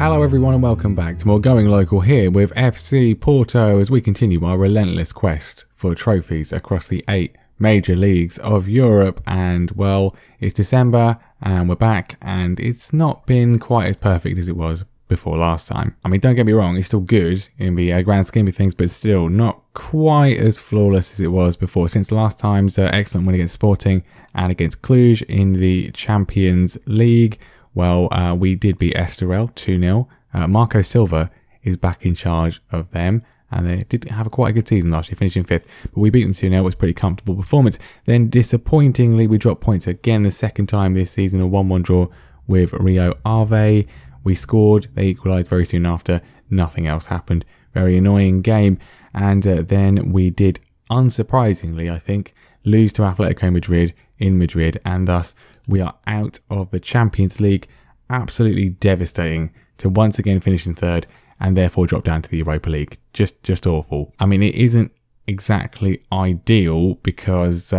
Hello everyone and welcome back to more Going Local here with FC Porto as we continue our relentless quest for trophies across the 8 major leagues of Europe. And well, it's December and we're back and it's not been quite as perfect as it was before last time. I mean, don't get me wrong, it's still good in the grand scheme of things, but still not quite as flawless as it was before. Since last time's excellent win against Sporting and against Cluj in the Champions League, well, we did beat Estoril 2-0. Marco Silva is back in charge of them, and they did have quite a good season last year, finishing 5th. But we beat them 2-0, it was a pretty comfortable performance. Then, disappointingly, we dropped points again the second time this season, a 1-1 draw with Rio Ave. We scored, they equalised very soon after, nothing else happened. Very annoying game. And then we did, unsurprisingly, I think, lose to Atletico Madrid in Madrid, and thus we are out of the Champions League. Absolutely devastating to once again finish in 3rd and therefore drop down to the Europa League. Just awful. I mean, it isn't exactly ideal because,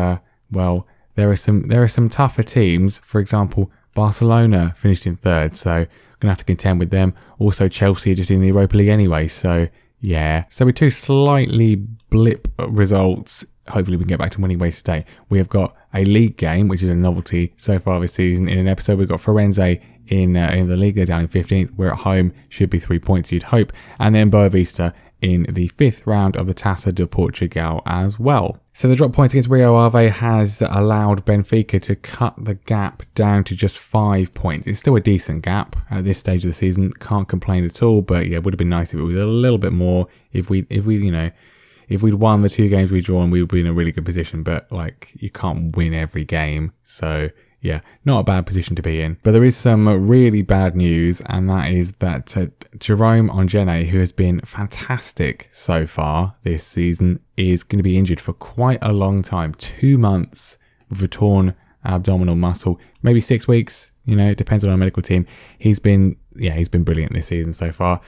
well, there are some tougher teams. For example, Barcelona finished in 3rd, so we're gonna have to contend with them. Also, Chelsea are just in the Europa League anyway, so yeah. So with 2 slightly blip results, hopefully we can get back to winning ways today. We have got a league game, which is a novelty so far this season. In an episode, we've got Firenze in the league. They're down in 15th. We're at home. Should be 3 points, you'd hope. And then Boavista in the 5th round of the Taça de Portugal as well. So the drop points against Rio Ave has allowed Benfica to cut the gap down to just 5 points. It's still a decent gap at this stage of the season. Can't complain at all. But yeah, it would have been nice if it was a little bit more. If we'd won the 2 games we'd drawn, we would be in a really good position. But like, you can't win every game. So yeah, not a bad position to be in. But there is some really bad news, and that is that Jerome Ongene, who has been fantastic so far this season, is going to be injured for quite a long time. 2 months with a torn abdominal muscle, maybe 6 weeks. You know, it depends on our medical team. He's been brilliant this season so far.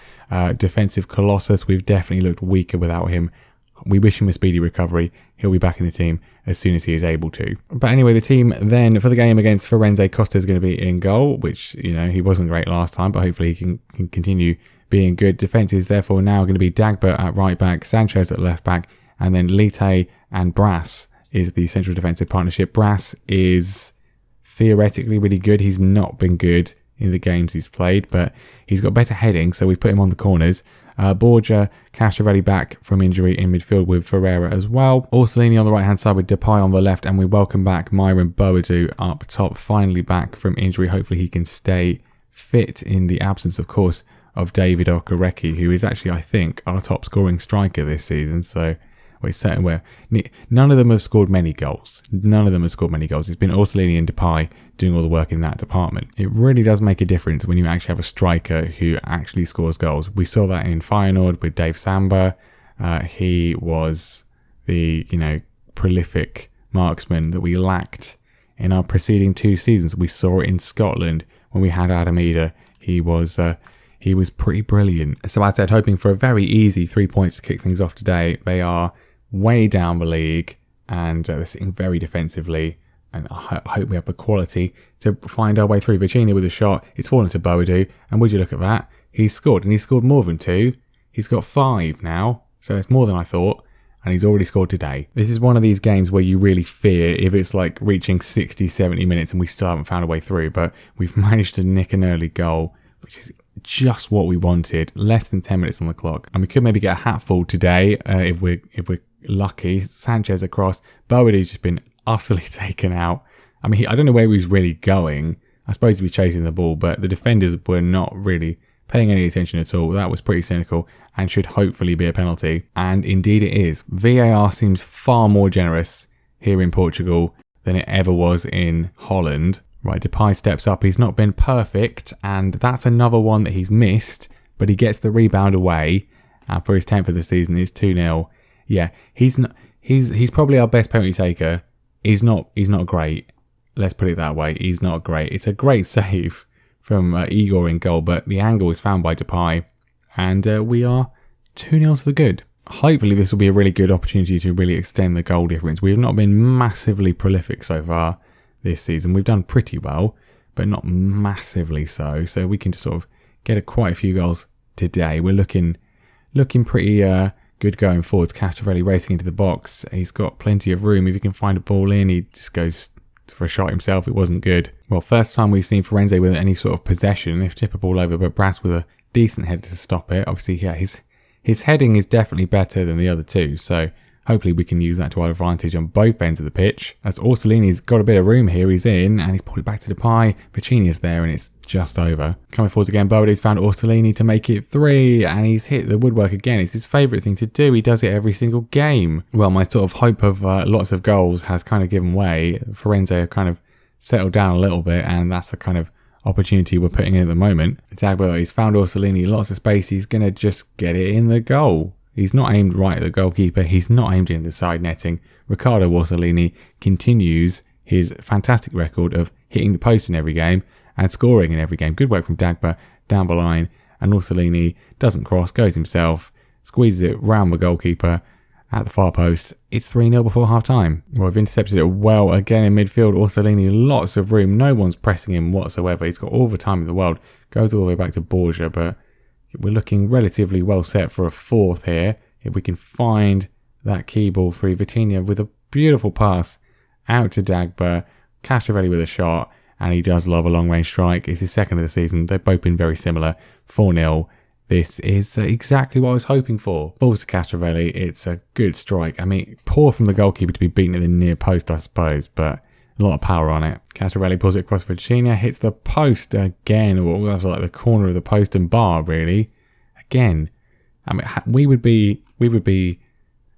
Defensive colossus. We've definitely looked weaker without him. We wish him a speedy recovery. He'll be back in the team as soon as he is able to. But anyway, the team then for the game against Firenze, Costa is going to be in goal, which, you know, he wasn't great last time, but hopefully he can continue being good. Defence is therefore now going to be Dagba at right back, Sanchez at left back, and then Lite and Brass is the central defensive partnership. Brass is theoretically really good. He's not been good in the games he's played, but he's got better heading, so we put him on the corners. Borja Castrovelli back from injury in midfield with Ferreira as well. Orsolini on the right hand side with Depay on the left, and we welcome back Myron Boadu up top, finally back from injury. Hopefully he can stay fit in the absence, of course, of David Okereke, who is actually, I think, our top scoring striker this season. So none of them have scored many goals. It's been Orsolini and Depay doing all the work in that department. It really does make a difference when you actually have a striker who actually scores goals. We saw that in Feyenoord with Dave Samba. He was the, prolific marksman that we lacked in our preceding 2 seasons. We saw it in Scotland when we had Adam Eder. He was pretty brilliant. So I said, hoping for a very easy 3 points to kick things off today. They are way down the league and they're sitting very defensively, and I hope we have the quality to find our way through. Vicini with a shot, it's fallen to Boadu, and would you look at that, he's scored, and he's scored more than 2. He's got 5 now, so it's more than I thought, and he's already scored today. This is one of these games where you really fear if it's like reaching 60-70 minutes and we still haven't found a way through, but we've managed to nick an early goal, which is just what we wanted. Less than 10 minutes on the clock, and we could maybe get a hatful today if we're lucky. Sanchez across. Boady's just been utterly taken out. I mean, I don't know where he was really going. I suppose he was chasing the ball, but the defenders were not really paying any attention at all. That was pretty cynical and should hopefully be a penalty. And indeed it is. VAR seems far more generous here in Portugal than it ever was in Holland. Right, Depay steps up. He's not been perfect, and that's another one that he's missed, but he gets the rebound away. And for his 10th of the season, it's 2-0. Yeah, he's probably our best penalty taker. He's not great. Let's put it that way. He's not great. It's a great save from Igor in goal, but the angle is found by Depay, and we are 2-0 to the good. Hopefully this will be a really good opportunity to really extend the goal difference. We have not been massively prolific so far this season. We've done pretty well, but not massively so. So we can just sort of get quite a few goals today. We're looking pretty good going forwards. Castavelli racing into the box. He's got plenty of room. If he can find a ball in, he just goes for a shot himself. It wasn't good. Well, first time we've seen Firenze with any sort of possession. They tip a ball over, but Brass with a decent header to stop it. Obviously, yeah, his heading is definitely better than the other two, so hopefully we can use that to our advantage on both ends of the pitch. As Orsolini's got a bit of room here, he's in, and he's pulled it back to Depay. Vicinia's there, and it's just over. Coming forwards again, Boadic's found Orsolini to make it 3, and he's hit the woodwork again. It's his favourite thing to do. He does it every single game. Well, my sort of hope of lots of goals has kind of given way. Firenze have kind of settled down a little bit, and that's the kind of opportunity we're putting in at the moment. Dagba, he's found Orsolini, lots of space. He's going to just get it in the goal. He's not aimed right at the goalkeeper. He's not aimed in the side netting. Riccardo Orsolini continues his fantastic record of hitting the post in every game and scoring in every game. Good work from Dagba down the line. And Orsolini doesn't cross, goes himself, squeezes it round the goalkeeper at the far post. It's 3-0 before half-time. Well, we've intercepted it well again in midfield. Orsolini, lots of room. No one's pressing him whatsoever. He's got all the time in the world. Goes all the way back to Borgia, but we're looking relatively well set for a fourth here. If we can find that key ball through Vitinha with a beautiful pass out to Dagba. Castavelli with a shot, and he does love a long-range strike. It's his second of the season. They've both been very similar. 4-0. This is exactly what I was hoping for. Balls to Castavelli. It's a good strike. I mean, poor from the goalkeeper to be beaten at the near post, I suppose, but a lot of power on it. Castavelli pulls it across for Vitinha, hits the post again, or that's like the corner of the post and bar, really. Again, I mean, we would be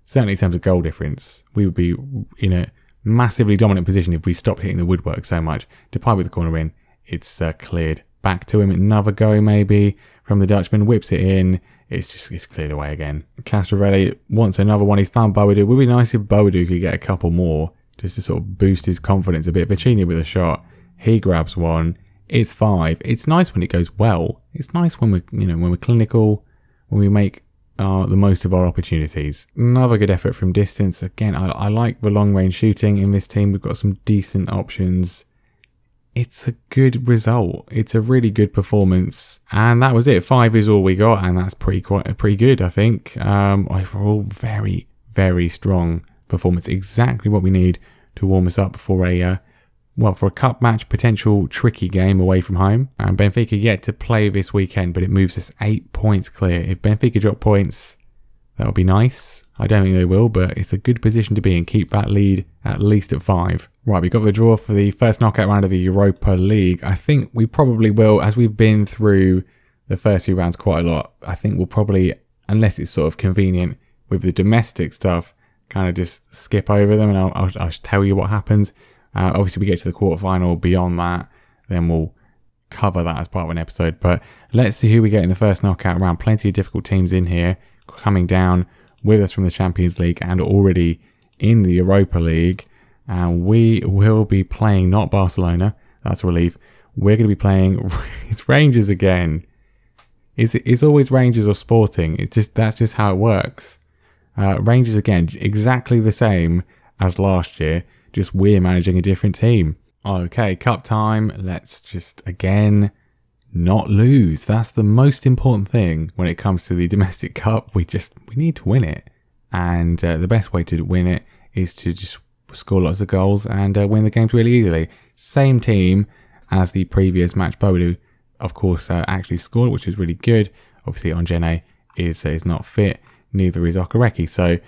certainly in terms of goal difference, we would be in a massively dominant position if we stopped hitting the woodwork so much. Depay with the corner in, it's cleared back to him. Another go maybe from the Dutchman, whips it in. It's cleared away again. Castavelli wants another one. He's found Boadu. It would be nice if Boadu could get a couple more, just to sort of boost his confidence a bit. Vitinha with a shot. He grabs one. It's 5. It's nice when it goes well. It's nice when we're clinical, when we make the most of our opportunities. Another good effort from distance. Again, I like the long range shooting in this team. We've got some decent options. It's a good result. It's a really good performance. And that was it. 5 is all we got, and that's pretty good, I think. Overall, very, very strong performance. Exactly what we need to warm us up for a cup match, potential tricky game away from home. And Benfica yet to play this weekend, but it moves us 8 points clear. If Benfica drop points, that would be nice. I don't think they will, but it's a good position to be in. Keep that lead at least at 5. Right, we got the draw for the first knockout round of the Europa League. I think we probably will, as we've been through the first few rounds quite a lot, I think we'll probably, unless it's sort of convenient with the domestic stuff, kind of just skip over them, and I'll tell you what happens. Obviously, we get to the quarterfinal. Beyond that, then we'll cover that as part of an episode. But let's see who we get in the first knockout round. Plenty of difficult teams in here coming down with us from the Champions League and already in the Europa League. And we will be playing not Barcelona. That's a relief. We're going to be playing it's Rangers again. It's always Rangers or Sporting. That's just how it works. Rangers again, exactly the same as last year. Just we're managing a different team. Okay, cup time. Let's just, again, not lose. That's the most important thing when it comes to the domestic cup. We need to win it. And the best way to win it is to just score lots of goals and win the games really easily. Same team as the previous match. Boadu, of course, actually scored, which is really good. Obviously, Ongene is not fit. Neither is Okereke. So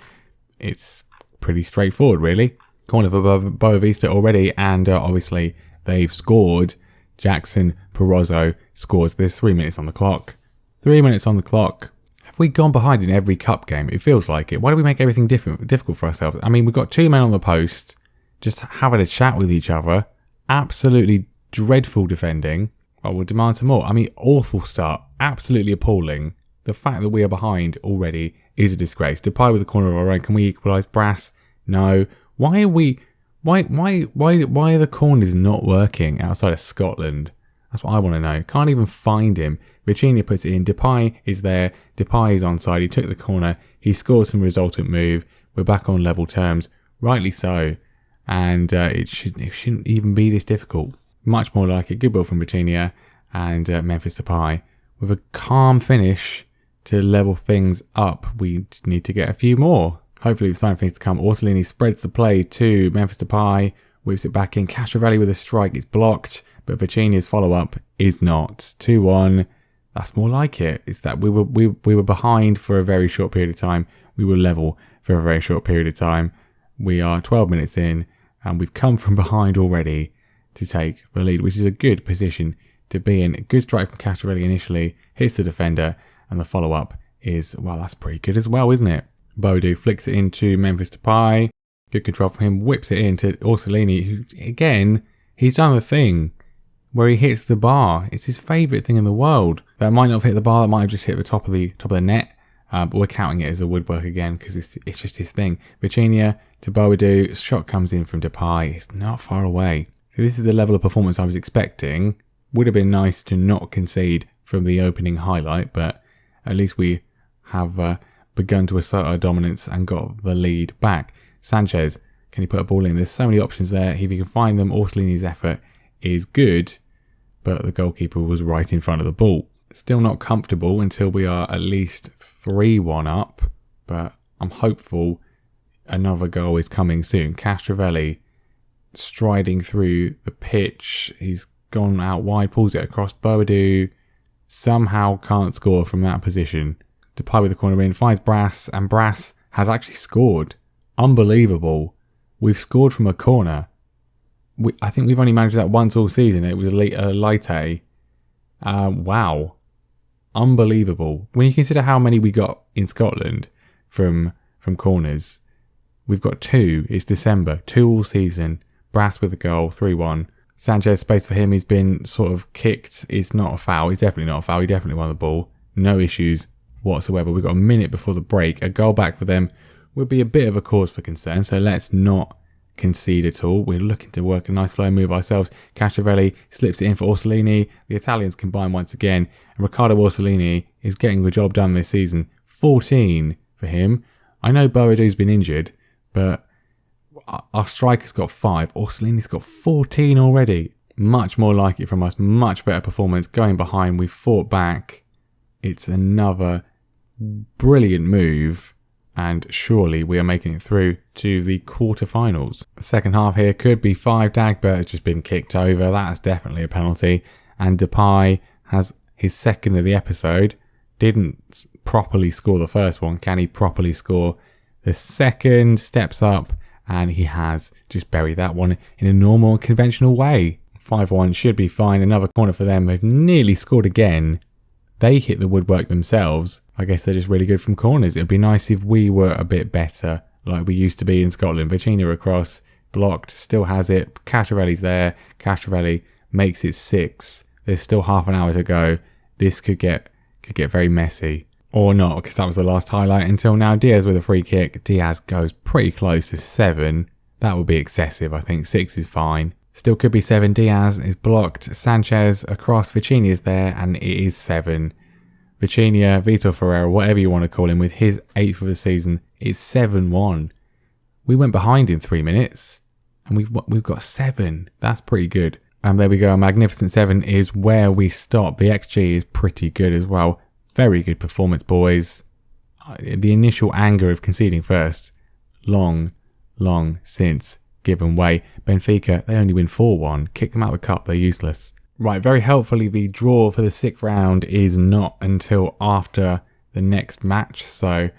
it's pretty straightforward, really. Corner for Boavista already, and obviously they've scored. Jackson Perozzo scores. There's 3 minutes on the clock. 3 minutes on the clock. Have we gone behind in every cup game? It feels like it. Why do we make everything difficult for ourselves? I mean, we've got 2 men on the post, just having a chat with each other. Absolutely dreadful defending. Oh, we'll demand some more. I mean, awful start. Absolutely appalling. The fact that we are behind already is a disgrace. Depay with the corner of our own. Can we equalise? Brass? No. Why are the corners not working outside of Scotland? That's what I want to know. Can't even find him. Vitinha puts it in. Depay is there. Depay is onside. He took the corner. He scored some resultant move. We're back on level terms. Rightly so. And it shouldn't even be this difficult. Much more like it. Good ball from Vitinha. And Memphis Depay with a calm finish to level things up. We need to get a few more. Hopefully the sign of things to come. Orsolini spreads the play to Memphis Depay, whips it back in. Castrovelli with a strike, it's blocked, but Vicinia's follow-up is not. 2-1. That's more like it. It's that we were behind for a very short period of time. We were level for a very short period of time. We are 12 minutes in, and we've come from behind already to take the lead, which is a good position to be in. A good strike from Castrovelli initially, hits the defender, and the follow-up is, well, that's pretty good as well, isn't it? Boadu flicks it into Memphis Depay. Good control from him, whips it into Orsolini, who, again, he's done the thing where he hits the bar. It's his favourite thing in the world. That might not have hit the bar, that might have just hit the top of the net, but we're counting it as a woodwork again because it's just his thing. Vichinia to Boadu, shot comes in from Depay, it's not far away. So this is the level of performance I was expecting. Would have been nice to not concede from the opening highlight, but at least we have begun to assert our dominance and got the lead back. Sanchez, can he put a ball in? There's so many options there. If he can find them, Orsolini's effort is good, but the goalkeeper was right in front of the ball. Still not comfortable until we are at least 3-1 up, but I'm hopeful another goal is coming soon. Castrovelli striding through the pitch. He's gone out wide, pulls it across. Boadu somehow can't score from that position. Depay with the corner in, finds Brass, and Brass has actually scored. Unbelievable. We've scored from a corner. I think we've only managed that once all season. It was a Leite. Wow. Unbelievable. When you consider how many we got in Scotland from corners, we've got 2. It's December. 2 all season. Brass with a goal, 3-1. Sanchez, space for him. He's been sort of kicked. It's not a foul. It's definitely not a foul. He definitely won the ball. No issues whatsoever. We've got a minute before the break. A goal back for them would be a bit of a cause for concern. So let's not concede at all. We're looking to work a nice flow move ourselves. Castrovelli slips it in for Orsolini. The Italians combine once again. And Riccardo Orsolini is getting the job done this season. 14 for him. I know Boadu's been injured, but our striker's got 5. Orsolini's got 14 already. Much more like it from us. Much better performance. Going behind, we've fought back. It's another brilliant move. And surely we are making it through to the quarterfinals. The second half here could be 5. Dagba has just been kicked over. That's definitely a penalty. And Depay has his second of the episode. Didn't properly score the first one. Can he properly score the second? Steps up. And he has just buried that one in a normal, conventional way. 5-1 should be fine. Another corner for them. They've nearly scored again. They hit the woodwork themselves. I guess they're just really good from corners. It would be nice if we were a bit better, like we used to be in Scotland. Vichinia across, blocked, still has it. Castrovelli's there. Castrovelli makes it 6. There's still half an hour to go. This could get very messy. Or not, because that was the last highlight until now. Diaz with a free kick. Diaz goes pretty close to 7. That would be excessive, I think. 6 is fine. Still could be 7. Diaz is blocked. Sanchez across. Vicinia's there, and it is 7. Vichinia, Vitor Ferreira, whatever you want to call him, with his 8th of the season, it's 7-1. We went behind in 3 minutes, and we've got 7. That's pretty good. And there we go. A magnificent 7 is where we stop. The XG is pretty good as well. Very good performance, boys. The initial anger of conceding first, long since given way. Benfica, they only win 4-1. Kick them out of the cup, they're useless. Right, very helpfully, the draw for the 6th round is not until after the next match. So,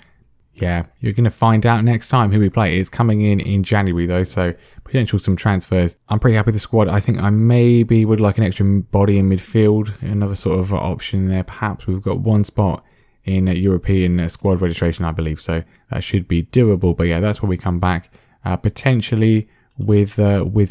yeah, you're going to find out next time who we play. It's coming in January, though, so potential some transfers. I'm pretty happy with the squad. I think I maybe would like an extra body in midfield. Another sort of option there. Perhaps we've got one spot in European squad registration, I believe. So that should be doable. But yeah, that's where we come back. Potentially with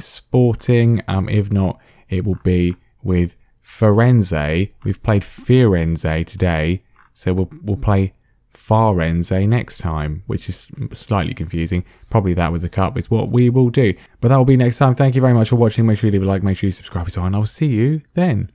Sporting. If not, it will be with Firenze. We've played Firenze today, so we'll play Farenze next time, which is slightly confusing. Probably that with the cup is what we will do. But that will be next time. Thank you very much for watching. Make sure you leave a like, make sure you subscribe as well, and I'll see you then.